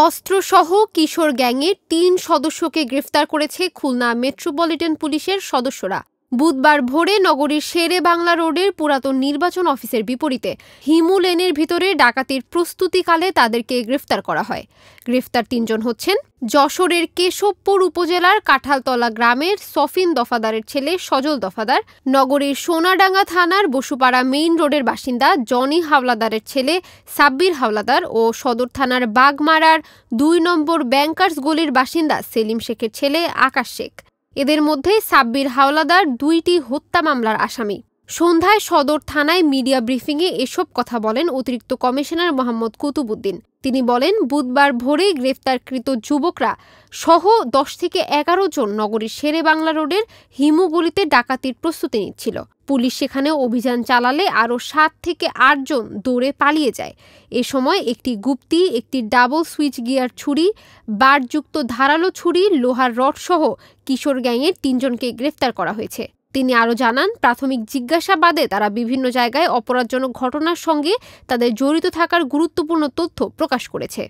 অস্ত্রসহ কিশোর গ্যাংয়ের ৩ সদস্যকে গ্রেফতার করেছে খুলনা মেট্রোপলিটন পুলিশের সদস্যরা। বুধবার ভোরে নগরীর শেরে বাংলা রোডের পুরাতন নির্বাচন অফিসের বিপরীতে হিমু লেনের ভিতরে ডাকাতির প্রস্তুতিকালে তাদেরকে গ্রেফতার করা হয়। গ্রেফতার ৩ জন হচ্ছেন যশোরের কেশবপুর উপজেলার কাঁঠালতলা গ্রামের সফিন দফাদারের ছেলে সজল দফাদার, নগরীর সোনাডাঙ্গা থানার বসুপাড়া মেইন রোডের বাসিন্দা জনি হাওলাদারের ছেলে সাব্বির হাওলাদার ও সদর থানার বাগমারার ২ নম্বর ব্যাংকার্স গলির বাসিন্দা সেলিম শেখের ছেলে আকাশ শেখ। এদের মধ্যে সাব্বির হাওলাদার ২টি হত্যা মামলার আসামি। সন্ধ্যায় সদর থানায় মিডিয়া ব্রিফিংয়ে এসব কথা বলেন অতিরিক্ত কমিশনার মোহাম্মদ কুতুবুদ্দিন। তিনি বলেন, বুধবার ভোরে গ্রেফতারকৃত যুবকরা সহ ১০ থেকে ১১ জন নগরীর শেরে বাংলা রোডের হিমু গলিতে ডাকাতির প্রস্তুতি নিচ্ছিল। পুলিশ সেখানে অভিযান চালালে আরও ৭ থেকে ৮ জন দৌড়ে পালিয়ে যায়। এ সময় একটি গুপ্তি, একটি ডাবল সুইচ গিয়ার ছুরি, বারযুক্ত ধারালো ছুরি, লোহার রডসহ কিশোর গ্যাংয়ের ৩ জনকে গ্রেফতার করা হয়েছে। তিনি আরও জানান, প্রাথমিক জিজ্ঞাসাবাদে তারা বিভিন্ন জায়গায় অপরাধজনক ঘটনার সঙ্গে তাদের জড়িত থাকার গুরুত্বপূর্ণ তথ্য প্রকাশ করেছে।